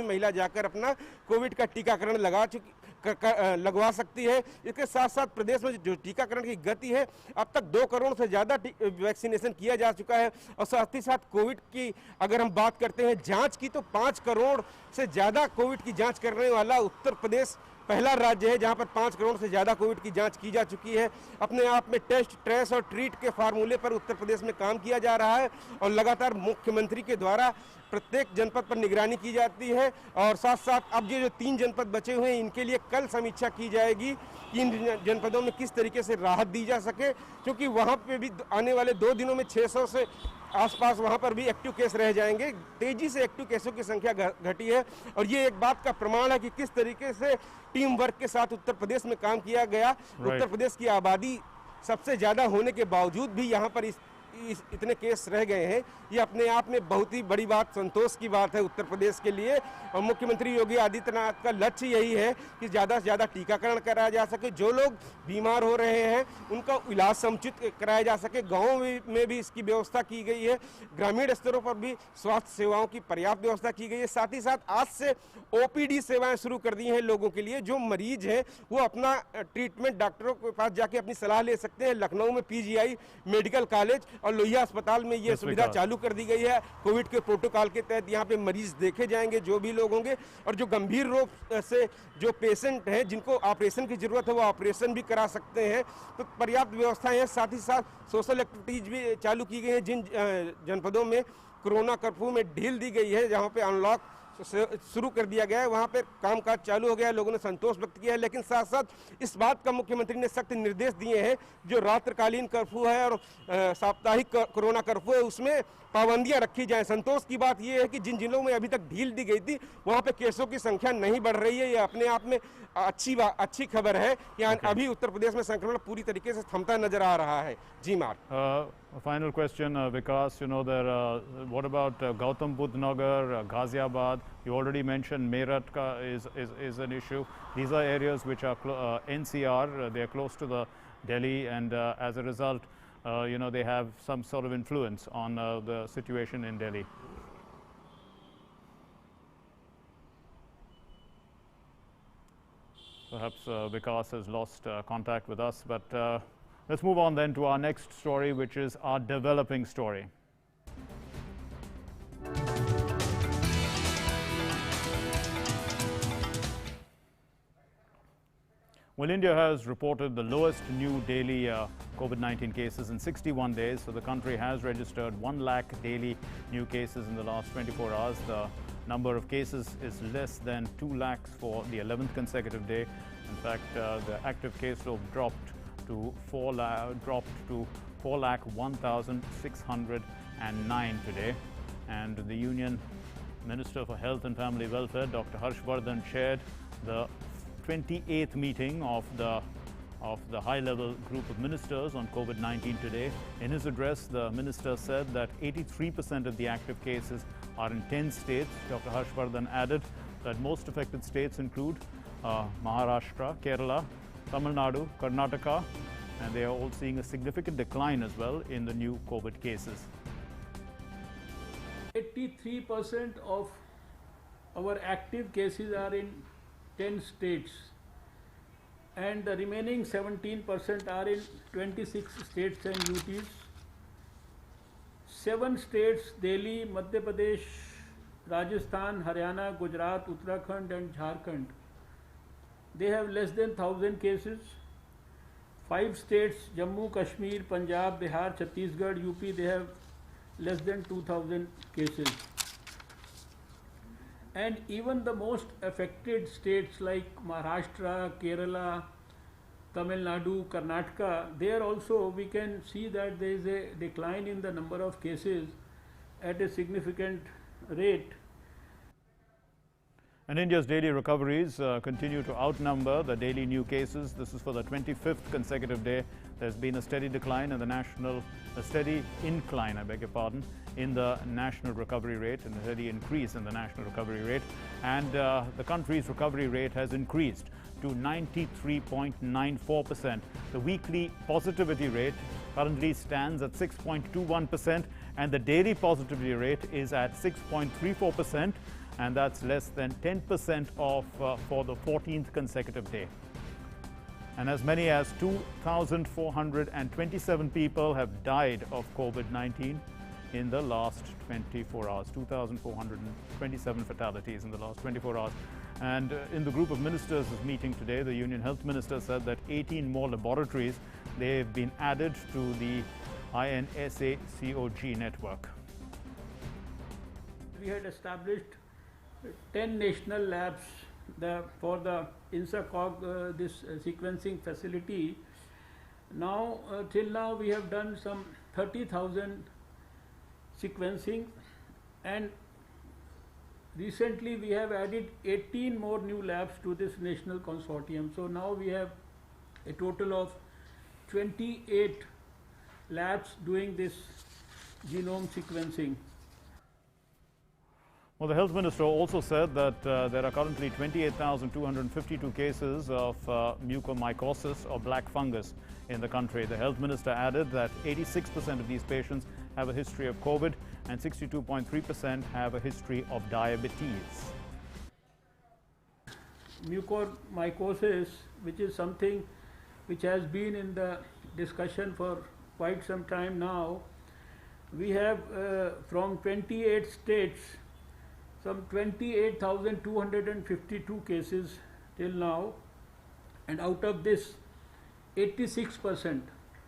महिला जाकर अपना कोविड का टीकाकरण लगवा सकती है। इसके साथ साथ प्रदेश में जो टीकाकरण की गति है, अब तक 2 करोड़ से ज़्यादा वैक्सीनेशन किया जा चुका है। और साथ ही साथ कोविड की अगर हम बात करते हैं जांच की, तो 5 करोड़ से ज़्यादा कोविड की जांच करने वाला उत्तर प्रदेश पहला राज्य है जहां पर 5 करोड़ से ज़्यादा कोविड की जांच की जा चुकी है। अपने आप में टेस्ट, ट्रेस और ट्रीट के फार्मूले पर उत्तर प्रदेश में काम किया जा रहा है और लगातार मुख्यमंत्री के द्वारा प्रत्येक जनपद पर निगरानी की जाती है। और साथ साथ अब ये जो 3 जनपद बचे हुए हैं, इनके लिए कल समीक्षा की जाएगी कि इन जनपदों में किस तरीके से राहत दी जा सके, क्योंकि वहाँ पे भी आने वाले 2 दिनों में 600 से आसपास वहाँ पर भी एक्टिव केस रह जाएंगे। तेजी से एक्टिव केसों की संख्या घटी है और ये एक बात का प्रमाण है कि किस तरीके से टीम वर्क के साथ उत्तर प्रदेश में काम किया गया। उत्तर प्रदेश की आबादी सबसे ज़्यादा होने के बावजूद भी यहाँ पर इतने केस रह गए हैं। ये अपने आप में बहुत ही बड़ी बात, संतोष की बात है उत्तर प्रदेश के लिए। और मुख्यमंत्री योगी आदित्यनाथ का लक्ष्य यही है कि ज़्यादा से ज़्यादा टीकाकरण कराया जा सके, जो लोग बीमार हो रहे हैं उनका इलाज समुचित कराया जा सके। गाँव में भी इसकी व्यवस्था की गई है, ग्रामीण स्तरों पर भी स्वास्थ्य सेवाओं की पर्याप्त व्यवस्था की गई है। साथ ही साथ आज से OPD सेवाएँ शुरू कर दी हैं लोगों के लिए। जो मरीज हैं वो अपना ट्रीटमेंट डॉक्टरों के पास जाके अपनी सलाह ले सकते हैं। लखनऊ में PGI मेडिकल कॉलेज और लोहिया अस्पताल में ये सुविधा चालू कर दी गई है। कोविड के प्रोटोकॉल के तहत यहाँ पे मरीज देखे जाएंगे जो भी लोग होंगे, और जो गंभीर रूप से जो पेशेंट हैं जिनको ऑपरेशन की जरूरत है वो ऑपरेशन भी करा सकते हैं। तो पर्याप्त व्यवस्थाएं हैं। साथ ही साथ सोशल एक्टिविटीज भी चालू की गई हैं। जिन जनपदों में कोरोना कर्फ्यू में ढील दी गई है, जहाँ पे अनलॉक शुरू कर दिया गया है, वहाँ पे कामकाज चालू हो गया है। लोगों ने संतोष व्यक्त किया है। लेकिन साथ साथ इस बात का मुख्यमंत्री ने सख्त निर्देश दिए हैं, जो रात्रिकालीन कर्फ्यू है और साप्ताहिक कोरोना कर्फ्यू है, उसमें पाबंदियां रखी जाएं। संतोष की बात यह है कि जिन जिलों में अभी तक ढील दी गई थी वहाँ पे केसों की संख्या नहीं बढ़ रही है। ये अपने आप में अच्छी खबर है कि अभी उत्तर प्रदेश में संक्रमण पूरी तरीके से थमता नजर आ रहा है। जी mark. Final question, Vikas, you know, what about Gautam Budh Nagar, Ghaziabad? You already mentioned Meerut is an issue. These are areas which are NCR, they are close to the Delhi, and as a result, you know, they have some sort of influence on the situation in Delhi. Perhaps Vikas has lost contact with us, but let's move on then to our next story, which is our developing story. Well, India has reported the lowest new daily COVID-19 cases in 61 days. So the country has registered 1 lakh daily new cases in the last 24 hours. The number of cases is less than 2 lakhs for the 11th consecutive day. In fact, the active case load dropped to 4,01,609 today. And the Union Minister for Health and Family Welfare, Dr. Harshvardhan, chaired the 28th meeting of the high-level group of ministers on COVID-19 today. In his address, the minister said that 83% of the active cases are in 10 states. Dr. Harshvardhan added that most affected states include Maharashtra, Kerala, Tamil Nadu, Karnataka, and they are all seeing a significant decline as well in the new COVID cases. 83% of our active cases are in 10 states, and the remaining 17% are in 26 states and UTs. 7 states, Delhi, Madhya Pradesh, Rajasthan, Haryana, Gujarat, Uttarakhand and Jharkhand, they have less than 1,000 cases. 5 states, Jammu, Kashmir, Punjab, Bihar, Chhattisgarh, UP, they have less than 2,000 cases. And even the most affected states like Maharashtra, Kerala, Tamil Nadu, Karnataka, there also we can see that there is a decline in the number of cases at a significant rate. And India's daily recoveries continue to outnumber the daily new cases. This is for the 25th consecutive day. There's been a steady decline in a steady incline, I beg your pardon, in the national recovery rate, and a steady increase in the national recovery rate. And the country's recovery rate has increased to 93.94%. The weekly positivity rate currently stands at 6.21%, and the daily positivity rate is at 6.34%. and that's less than 10% of for the 14th consecutive day. And as many as 2,427 people have died of COVID-19 in the last 24 hours. 2,427 fatalities in the last 24 hours. And in the group of ministers meeting today, the Union Health Minister said that 18 more laboratories, they've been added to the INSA-CoG network. We had established 10 national labs for the INSA-CoG sequencing facility. Now, till now, we have done some 30,000 sequencing, and recently we have added 18 more new labs to this national consortium. So now we have a total of 28 labs doing this genome sequencing. Well, the Health Minister also said that there are currently 28,252 cases of mucormycosis or black fungus in the country. The Health Minister added that 86% of these patients have a history of COVID and 62.3% have a history of diabetes. Mucormycosis, which is something which has been in the discussion for quite some time now, we have from 28 states some 28,252 cases till now, and out of this 86%,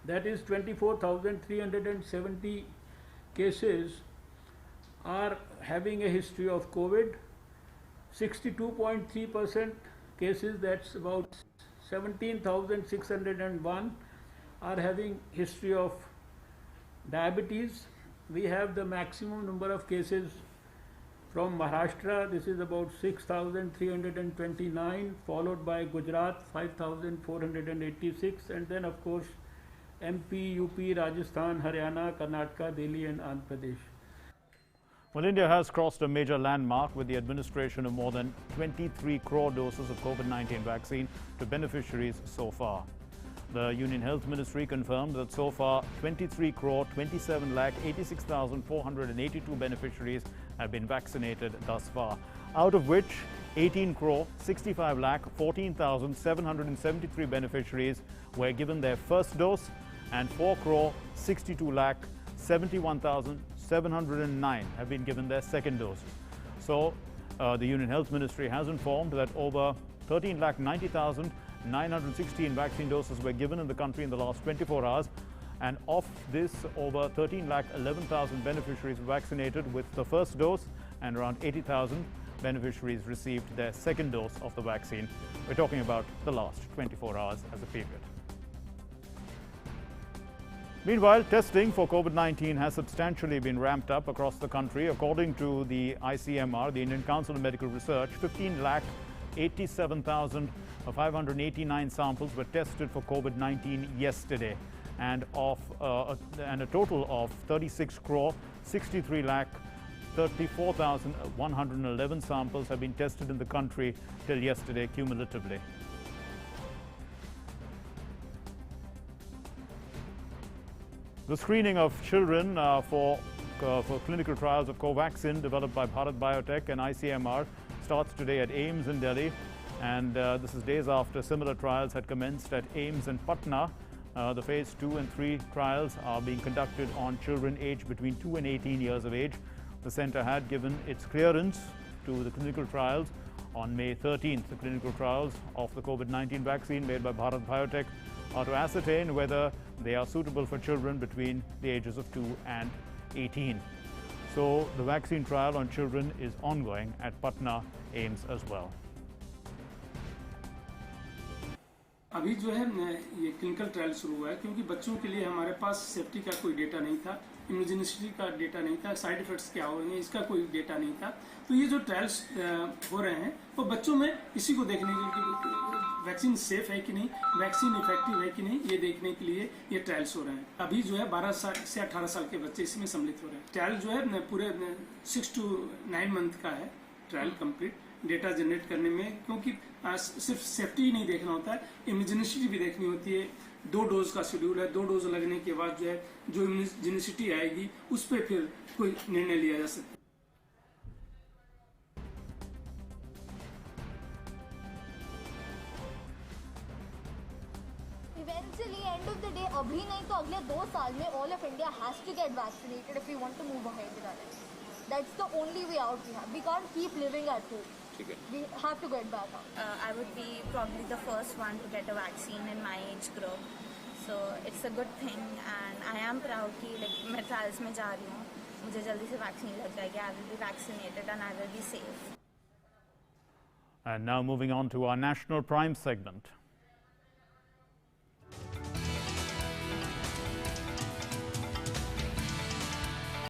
that is 24,370 cases, are having a history of COVID. 62.3% cases, that's about 17,601, are having history of diabetes. We have the maximum number of cases from Maharashtra. This is about 6,329, followed by Gujarat 5,486, and then of course MP, UP, Rajasthan, Haryana, Karnataka, Delhi and Andhra Pradesh. Well, India has crossed a major landmark with the administration of more than 23 crore doses of COVID-19 vaccine to beneficiaries so far. The Union Health Ministry confirmed that so far 23 crore 27 lakh 86,482 beneficiaries have been vaccinated thus far, out of which 18 crore 65 lakh 14,773 beneficiaries were given their first dose, and 4 crore 62 lakh 71,709 have been given their second dose. So the Union Health Ministry has informed that over 13 lakh 90,916 vaccine doses were given in the country in the last 24 hours, and of this, over 13 lakh 11,000 beneficiaries were vaccinated with the first dose, and around 80,000 beneficiaries received their second dose of the vaccine. We're talking about the last 24 hours as a period. Meanwhile, testing for COVID-19 has substantially been ramped up across the country. According to the ICMR, the Indian Council of Medical Research, 15 lakh 87,589 samples were tested for COVID-19 yesterday, and a total of 36 crore 63 lakh 34,111 samples have been tested in the country till yesterday cumulatively. The screening of children for clinical trials of Covaxin developed by Bharat Biotech and ICMR starts today at AIIMS in Delhi, and this is days after similar trials had commenced at AIIMS in Patna. The phase 2 and 3 trials are being conducted on children aged between 2 and 18 years of age. The center had given its clearance to the clinical trials on May 13th. The clinical trials of the COVID-19 vaccine made by Bharat Biotech are to ascertain whether they are suitable for children between the ages of 2 and 18. So the vaccine trial on children is ongoing at Patna AIIMS as well. अभी जो है ये clinical trial शुरू हुआ है, क्योंकि बच्चों के लिए हमारे पास सेफ्टी का कोई डेटा नहीं था, इम्यूनोजेनिसिटी का डेटा नहीं था, साइड इफेक्ट्स क्या होंगे इसका कोई डेटा नहीं था। तो ये जो ट्रायल्स हो रहे हैं वो बच्चों में इसी को देखने के लिए वैक्सीन सेफ है कि नहीं, वैक्सीन इफेक्टिव है कि नहीं, ये देखने के लिए ये ट्रायल्स हो रहे हैं। अभी जो है 12 से 18 साल के बच्चे इसमें सम्मिलित हो रहे हैं। ट्रायल जो है पूरे 6 to 9 मंथ का है ट्रायल कंप्लीट डेटा जनरेट करने में, क्योंकि सिर्फ सेफ्टी ही नहीं देखना होता है, इम्यूनोजेनिसिटी भी देखनी होती है। 2 डोज का शेड्यूल है, 2 डोज लगने के बाद जो है जो इम्यूनोजेनिसिटी आएगी उस पर फिर कोई निर्णय लिया जा सकता है। Actually end of the day अभी नहीं तो अगले 2 साल में all of India has to get vaccinated if we want to move ahead with our life. That's the only way out we have. We can't keep living at home. We have to get back out. I would be probably the first one to get a vaccine in my age group. So it's a good thing and I am proud कि like मैं trials में जा रही हूँ. मुझे जल्दी से vaccine लग जाएगी. I will be vaccinated and I will be safe. And now moving on to our national prime segment.